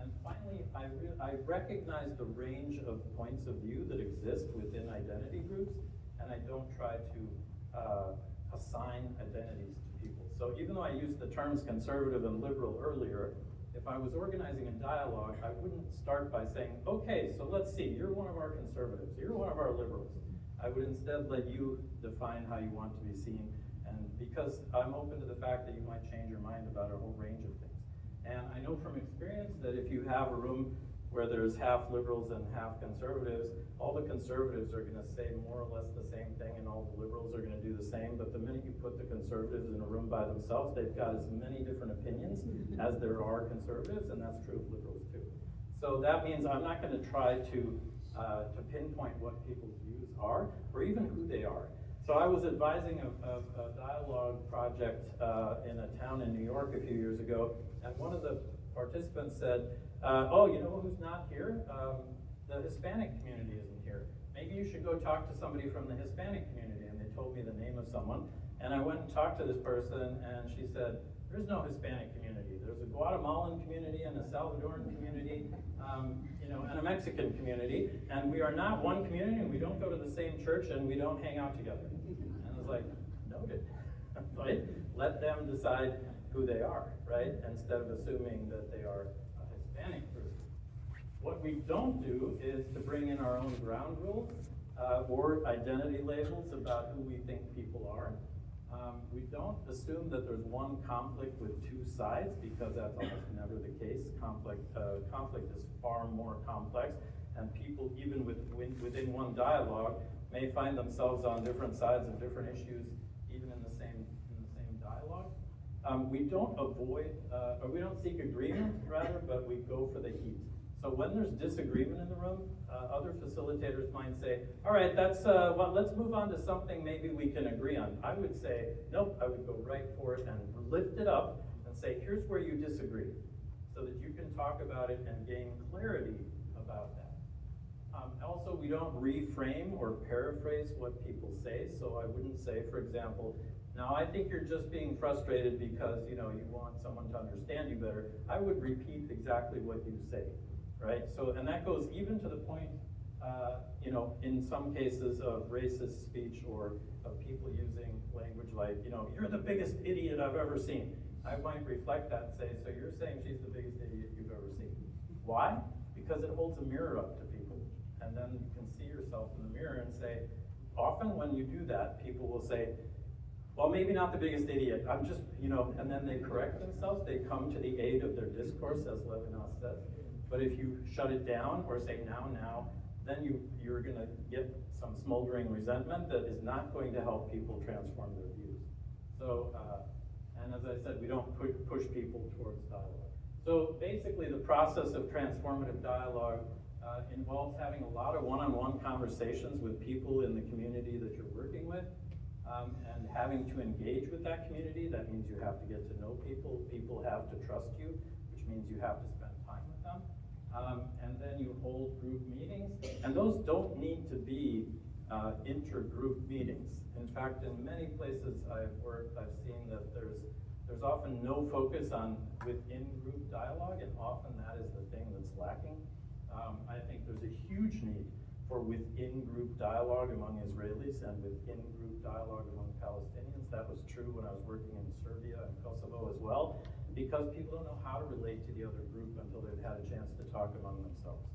Speaker 1: and finally, I recognize the range of points of view that exist within identity groups, and I don't try to assign identities to people. So even though I used the terms conservative and liberal earlier, if I was organizing a dialogue, I wouldn't start by saying, okay, so let's see, you're one of our conservatives, you're one of our liberals. I would instead let you define how you want to be seen, and because I'm open to the fact that you might change your mind about a whole range of things. And I know from experience that if you have a room where there's half liberals and half conservatives, all the conservatives are going to say more or less the same thing, and all the liberals are going to do the same. But the minute you put the conservatives in a room by themselves, they've got as many different opinions as there are conservatives, and that's true of liberals too. So that means I'm not going to try to pinpoint what people's views are, or even who they are. So I was advising a dialogue project in a town in New York a few years ago, and one of the participants said, oh, you know who's not here? The Hispanic community isn't here. Maybe you should go talk to somebody from the Hispanic community. And they told me the name of someone. And I went and talked to this person, and she said, there's no Hispanic community. There's a Guatemalan community and a Salvadoran community, and a Mexican community. And we are not one community, and we don't go to the same church, and we don't hang out together. And I was like, noted, right? Let them decide who they are, right? Instead of assuming that they are a Hispanic group. What we don't do is to bring in our own ground rules or identity labels about who we think people are. We don't assume that there's one conflict with two sides, because that's almost never the case. Conflict is far more complex, and people, even within one dialogue, may find themselves on different sides of different issues, even in the same dialogue. We don't avoid, or we don't seek agreement, rather, but we go for the heat. So when there's disagreement in the room, other facilitators might say, all right, well, let's move on to something maybe we can agree on. I would say, nope, I would go right for it and lift it up and say, here's where you disagree, so that you can talk about it and gain clarity about that. Also, we don't reframe or paraphrase what people say, so I wouldn't say, for example, now I think you're just being frustrated because you want someone to understand you better. I would repeat exactly what you say. Right? So, and that goes even to the point, in some cases of racist speech or of people using language like, you're the biggest idiot I've ever seen. I might reflect that and say, so you're saying she's the biggest idiot you've ever seen. Why? Because it holds a mirror up to people. And then you can see yourself in the mirror and say, often when you do that, people will say, well, maybe not the biggest idiot, I'm just, and then they correct themselves. They come to the aid of their discourse, as Levinas says. But if you shut it down or say now, then you're going to get some smoldering resentment that is not going to help people transform their views. So, and as I said, we don't push people towards dialogue. So basically the process of transformative dialogue involves having a lot of one-on-one conversations with people in the community that you're working with, and having to engage with that community. That means you have to get to know people. People have to trust you, which means you have to spend time with them. And then you hold group meetings, and those don't need to be intergroup meetings. In fact, in many places I've worked, I've seen that there's often no focus on within-group dialogue, and often that is the thing that's lacking. I think there's a huge need for within-group dialogue among Israelis and within-group dialogue among Palestinians. That was true when I was working in Serbia and Kosovo as well, because people don't know how to relate to the other group until they've had a chance to talk among themselves.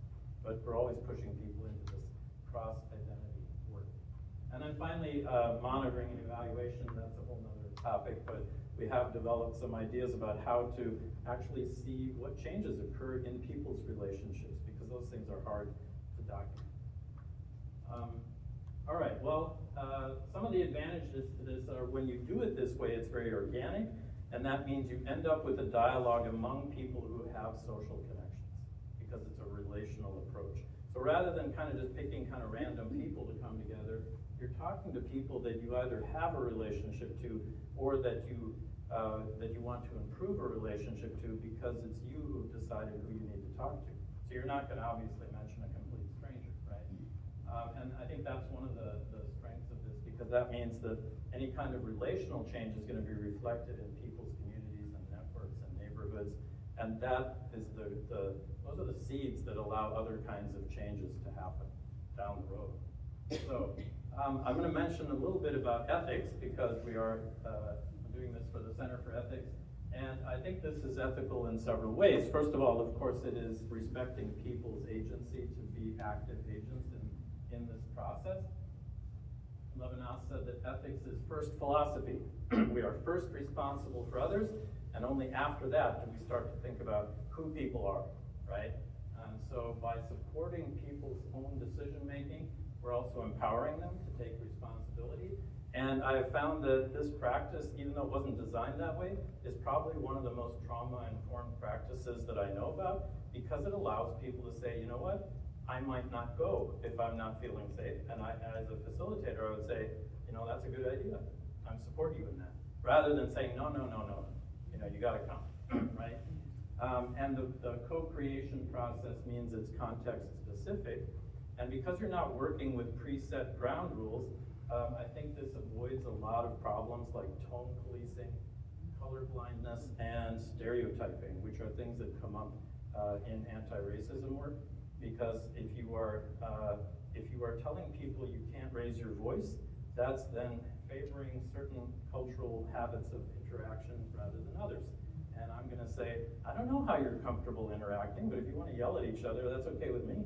Speaker 1: But we're always pushing people into this cross-identity work. And then finally, monitoring and evaluation, that's a whole nother topic, but we have developed some ideas about how to actually see what changes occur in people's relationships, because those things are hard to document. All right, well, some of the advantages to this are when you do it this way, it's very organic, and that means you end up with a dialogue among people who have social connections, because it's a relational approach. So rather than kind of just picking kind of random people to come together, you're talking to people that you either have a relationship to, or that you want to improve a relationship to, because it's you who've decided who you need to talk to. So you're not going to obviously mention a complete stranger, right? And I think that's one of the strengths of this, because that means that any kind of relational change is going to be reflected in people's communities and networks and neighborhoods, and that is those are the seeds that allow other kinds of changes to happen down the road. So I'm going to mention a little bit about ethics, because we are doing this for the Center for Ethics, and I think this is ethical in several ways. First of all, of course, it is respecting people's agency to be active agents in this process. Levinas said that ethics is first philosophy. We are first responsible for others, and only after that do we start to think about who people are, right? And so by supporting people's own decision-making, we're also empowering them to take responsibility. And I have found that this practice, even though it wasn't designed that way, is probably one of the most trauma-informed practices that I know about, because it allows people to say, you know what? I might not go if I'm not feeling safe. And as a facilitator, I would say, that's a good idea. I'm supporting you in that. Rather than saying, no, you gotta come, right? And the co-creation process means it's context specific. And because you're not working with preset ground rules, I think this avoids a lot of problems like tone policing, color blindness, and stereotyping, which are things that come up in anti-racism work. Because if you are telling people you can't raise your voice, that's then favoring certain cultural habits of interaction rather than others. And I'm going to say, I don't know how you're comfortable interacting, but if you want to yell at each other, that's okay with me.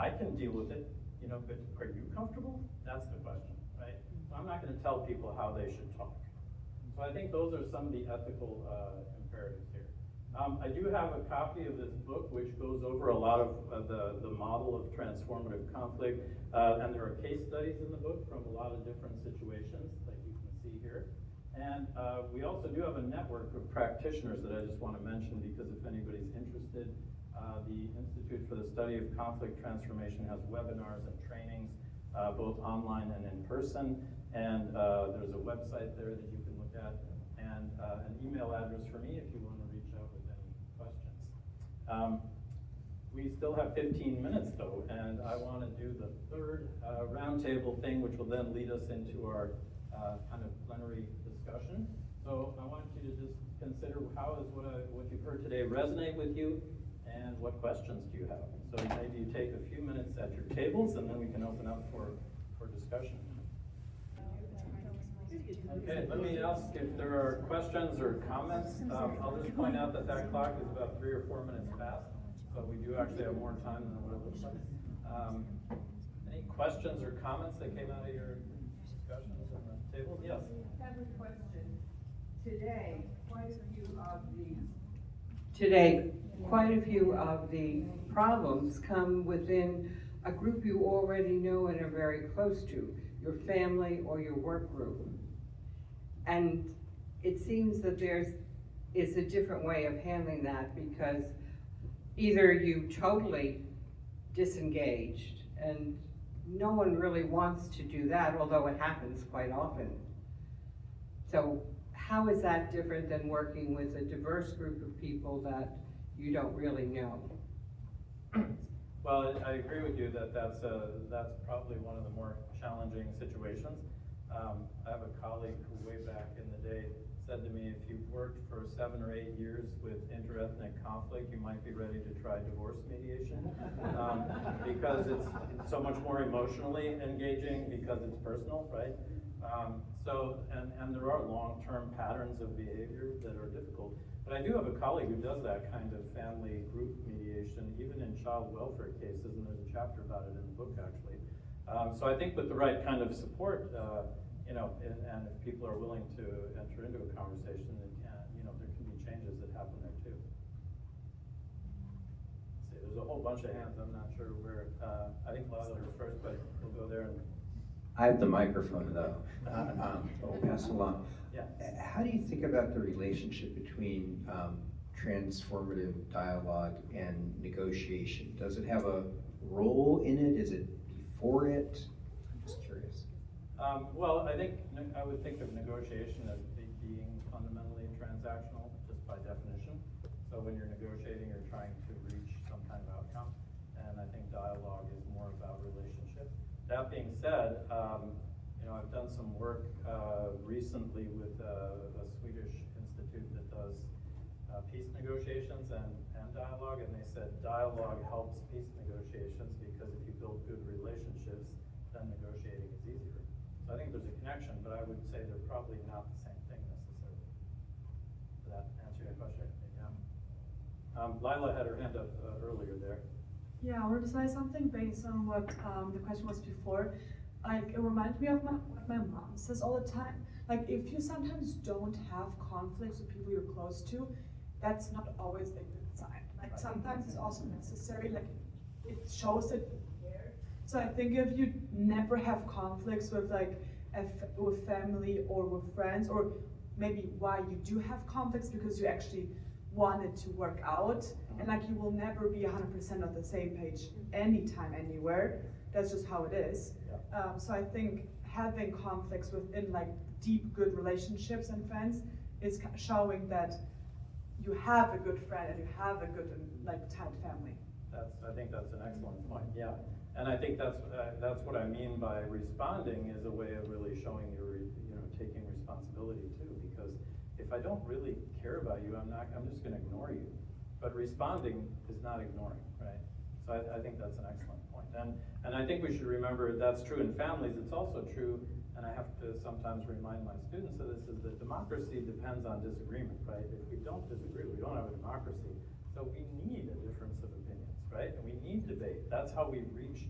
Speaker 1: I can deal with it, but are you comfortable? That's the question, right? So I'm not going to tell people how they should talk, So I think those are some of the ethical imperatives here. I do have a copy of this book which goes over a lot of the model of transformative conflict, and there are case studies in the book from a lot of different situations, like you can see here. And we also do have a network of practitioners that I just want to mention, because if anybody's interested, the Institute for the Study of Conflict Transformation has webinars and trainings, both online and in person. And there's a website there that you can look at, and an email address for me if you want to reach out with any questions. We still have 15 minutes though, and I want to do the third roundtable thing, which will then lead us into our kind of plenary discussion. So I want you to just consider how is what you've heard today resonate with you, and what questions do you have? So maybe you take a few minutes at your tables, and then we can open up for discussion. Okay, let me ask if there are questions or comments. I'll just point out that that clock is about 3 or 4 minutes past, so we do actually have more time than what it looks like. Any questions or comments that came out of your discussions on the tables? Yes?
Speaker 9: I have a question. Today, quite a few of the problems come within a group you already know and are very close to, your family or your work group. And it seems that is a different way of handling that, because either you totally disengaged, and no one really wants to do that, although it happens quite often. So how is that different than working with a diverse group of people that you don't really know?
Speaker 1: Well, I agree with you that that's probably one of the more challenging situations. I have a colleague who way back in the day said to me, if you've worked for 7 or 8 years with interethnic conflict, you might be ready to try divorce mediation, because it's so much more emotionally engaging, because it's personal, right? And there are long-term patterns of behavior that are difficult. But I do have a colleague who does that kind of family group mediation, even in child welfare cases, and there's a chapter about it in the book, actually. So I think with the right kind of support, and if people are willing to enter into a conversation, there can be changes that happen there too. Let's see, there's a whole bunch of hands. I'm not sure where. I think Lila was first, but we'll go there.
Speaker 12: I have the microphone though. I'll pass along.
Speaker 1: Yeah.
Speaker 12: How do you think about the relationship between transformative dialogue and negotiation? Does it have a role in it? Is it before it? I'm just curious.
Speaker 1: Well, I would think of negotiation as being fundamentally transactional, just by definition. So when you're negotiating, you're trying to reach some kind of outcome, and I think dialogue is more about relationship. That being said, I've done some work recently with a Swedish institute that does peace negotiations and dialogue, and they said dialogue helps peace negotiations, because if you build good relationships, then negotiating is easier. So I think there's a connection, but I would say they're probably not the same thing necessarily. Does that answer your question? Yeah. Lila had her hand up earlier there.
Speaker 13: Yeah, I wanted to say something based on what the question was before. Like, it reminds me of what my mom says all the time. Like, if you sometimes don't have conflicts with people you're close to, that's not always a good sign. Like, sometimes it's also necessary. Like, it shows that you care. So I think if you never have conflicts with with family or with friends, or maybe why you do have conflicts because you actually want it to work out, and like you will never be 100% on the same page anytime, anywhere. That's just how it is. Yeah. So I think having conflicts within like deep, good relationships and friends is showing that you have a good friend and you have a good like tight family.
Speaker 1: I think that's an excellent point. Yeah, and I think that's what I mean by responding is a way of really showing you're taking responsibility too. Because if I don't really care about you, I'm just going to ignore you. But responding is not ignoring, right? So I think that's an excellent point. And I think we should remember that's true in families. It's also true, and I have to sometimes remind my students of this, is that democracy depends on disagreement, right? If we don't disagree, we don't have a democracy. So we need a difference of opinions, right? And we need debate. That's how we reach,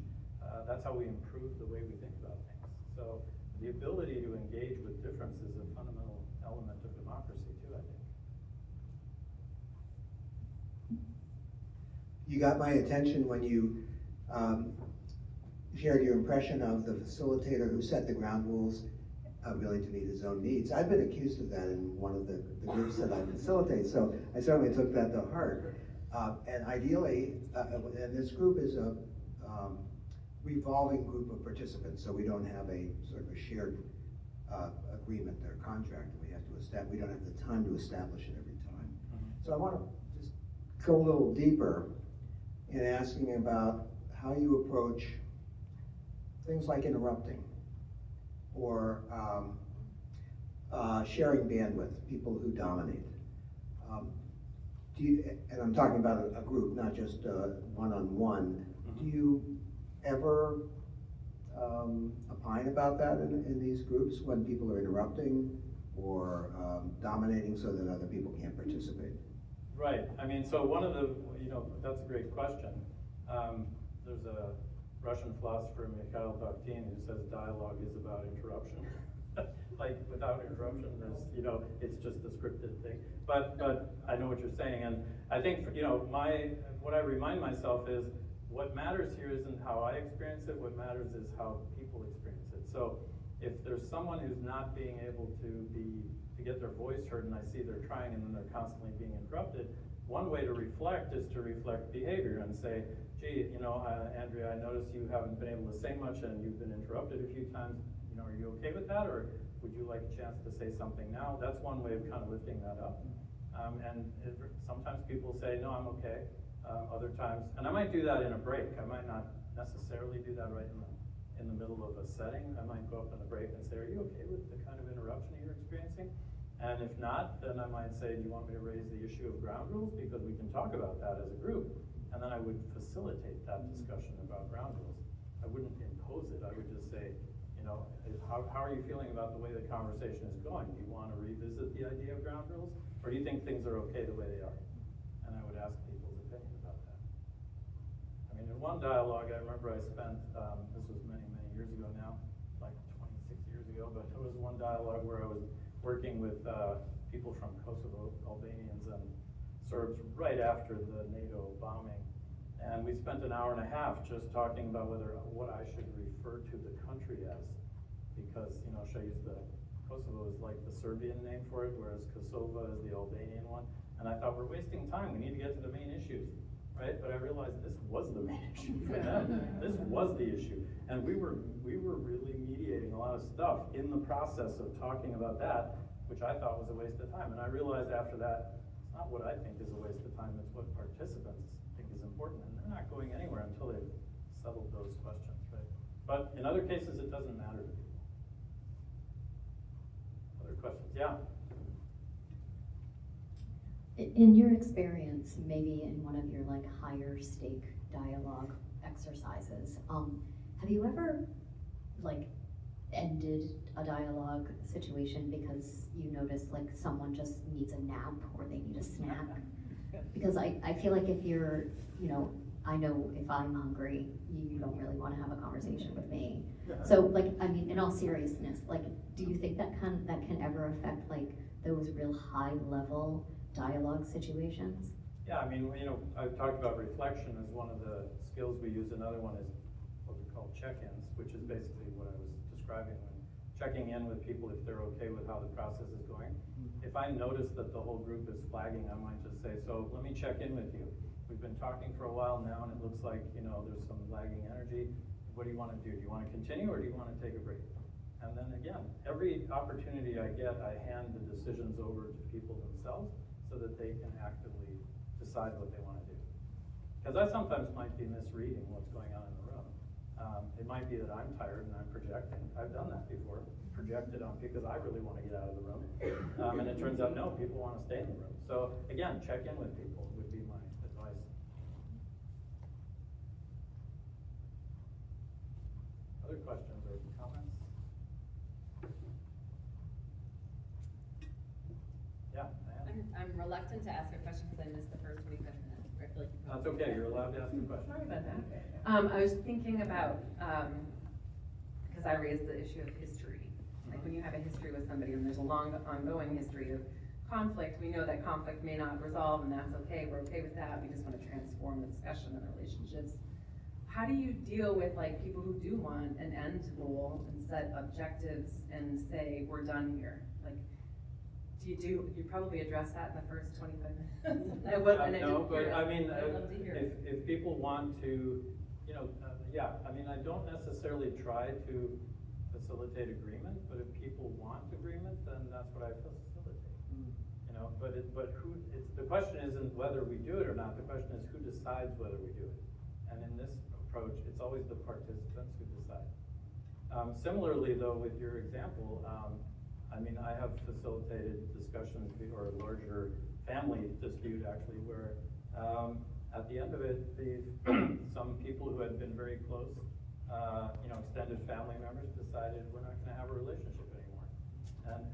Speaker 1: that's how we improve the way we think about things. So the ability to engage with difference is a fundamental element
Speaker 14: you got my attention when you shared your impression of the facilitator who set the ground rules, willing to meet his own needs. I've been accused of that in one of the groups that I facilitate, so I certainly took that to heart. And ideally, and this group is a revolving group of participants, so we don't have a sort of a shared agreement or contract that we have to establish. We don't have the time to establish it every time. So I want to just go a little deeper in asking about how you approach things like interrupting or sharing bandwidth, people who dominate. And I'm talking about a group, not just one-on-one. Do you ever opine about that in these groups when people are interrupting or dominating so that other people can't participate?
Speaker 1: Right. I mean, so one of the, that's a great question. There's a Russian philosopher, Mikhail Bakhtin, who says dialogue is about interruption. Like, without interruption, there's, it's just a scripted thing. But I know what you're saying, and I think, what I remind myself is, what matters here isn't how I experience it, what matters is how people experience it. So if there's someone who's not being able to get their voice heard, and I see they're trying and then they're constantly being interrupted, one way to reflect is to reflect behavior and say, gee, Andrea, I notice you haven't been able to say much and you've been interrupted a few times. Are you okay with that, or would you like a chance to say something now? That's one way of kind of lifting that up. Sometimes people say, no, I'm okay. Other times, and I might do that in a break. I might not necessarily do that right in the middle of a setting. I might go up in a break and say, are you okay with the kind of interruption you're experiencing? And if not, then I might say, do you want me to raise the issue of ground rules? Because we can talk about that as a group. And then I would facilitate that discussion about ground rules. I wouldn't impose it. I would just say, how are you feeling about the way the conversation is going? Do you want to revisit the idea of ground rules? Or do you think things are okay the way they are? And I would ask people's opinion about that. I mean, in one dialogue, I remember I spent, this was many, many years ago now, like 26 years ago, but there was one dialogue where I was working with people from Kosovo, Albanians and Serbs, right after the NATO bombing. And we spent an hour and a half just talking about what I should refer to the country as. Because, should I use Kosovo is like the Serbian name for it, whereas Kosovo is the Albanian one. And I thought, we're wasting time, we need to get to the main issues, right? But I realized this was the main issue for them. This was the issue. And we were really mediating a lot of stuff in the process of talking about that, which I thought was a waste of time. And I realized after that, it's not what I think is a waste of time, it's what participants think is important. And they're not going anywhere until they've settled those questions, right? But in other cases, it doesn't matter to people. Other questions? Yeah?
Speaker 15: In your experience, maybe in one of your higher stake dialogue exercises, have you ever ended a dialogue situation because you notice someone just needs a nap or they need a snack? Because I feel like if you're, I know if I'm hungry, you don't really want to have a conversation with me. So in all seriousness, do you think that can ever affect those real high level dialogue situations?
Speaker 1: Yeah, I mean, I've talked about reflection as one of the skills we use. Another one is what we call check-ins, which is basically what I was describing when checking in with people if they're okay with how the process is going. If I notice that the whole group is flagging, I might just say, so let me check in with you. We've been talking for a while now, and it looks like, there's some lagging energy. What do you want to do? Do you want to continue, or do you want to take a break? And then again, every opportunity I get, I hand the decisions over to people themselves so that they can actively decide what they want to do. Because I sometimes might be misreading what's going on in the room. It might be that I'm tired and I'm projecting. I've done that before, projected on because I really want to get out of the room. And it turns out, no, people want to stay in the room. So again, check in with people would be my advice. Other questions or comments? Yeah,
Speaker 16: I'm reluctant to ask a question because I missed the first week, and I feel like you
Speaker 1: that's okay. You're allowed to ask a question.
Speaker 16: Sorry about that. I was thinking about because I raised the issue of history. Like when you have a history with somebody, and there's a long, ongoing history of conflict, we know that conflict may not resolve, and that's okay, we're okay with that, we just wanna transform the discussion and the relationships. How do you deal with like people who do want an end goal and set objectives and say, we're done here? Like, you probably address that in the first 25 minutes.
Speaker 1: No, but I mean,
Speaker 16: I'd love to hear it.
Speaker 1: if people want to, you know, yeah, I mean, I don't necessarily try to facilitate agreement, but if people want agreement, then that's what I facilitate. You know, but the question isn't whether we do it or not, the question is who decides whether we do it. And in this approach, it's always the participants who decide. Similarly though, with your example, I mean, I have facilitated discussions or a larger family dispute actually where at the end of it, some people who had been very close, you know, extended family members decided we're not gonna have a relationship anymore.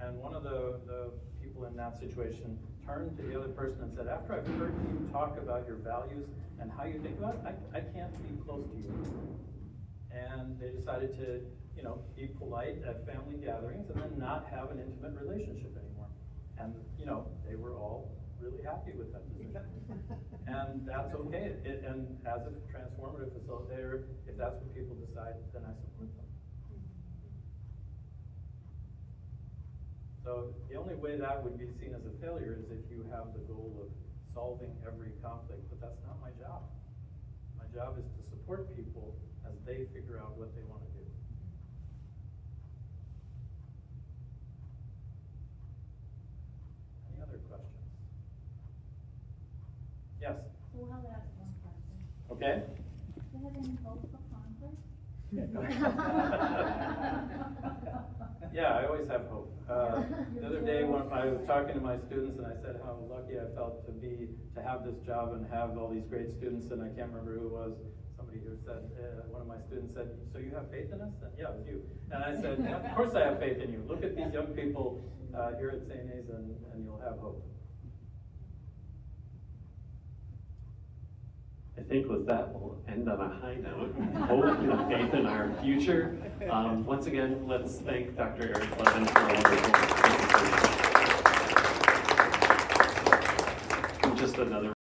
Speaker 1: And one of the people in that situation turned to the other person and said, after I've heard you talk about your values and how you think about it, I can't be close to you. And they decided to, you know, be polite at family gatherings and then not have an intimate relationship anymore. And, you know, they were all really happy with that decision. And that's okay. And as a transformative facilitator, if that's what people decide, then I support them. So the only way that would be seen as a failure is if you have the goal of solving every conflict, but that's not my job. My job is to support people as they figure out what they want to do. Any other questions? Yes?
Speaker 7: So we'll have to ask one question.
Speaker 1: Okay.
Speaker 7: Do you have any hope for conflict?
Speaker 1: Yeah, I always have hope. The other day when I was talking to my students and I said how lucky I felt to have this job and have all these great students, and I can't remember who it was, somebody who said, one of my students said, so you have faith in us? And yeah, it was you. And I said, yeah, of course I have faith in you. Look at these young people here at St. A's and you'll have hope.
Speaker 17: I think with that, we'll end on a high note. Hope and faith in our future. Once again, let's thank Dr. Erik Cleven for a wonderful presentation. Just another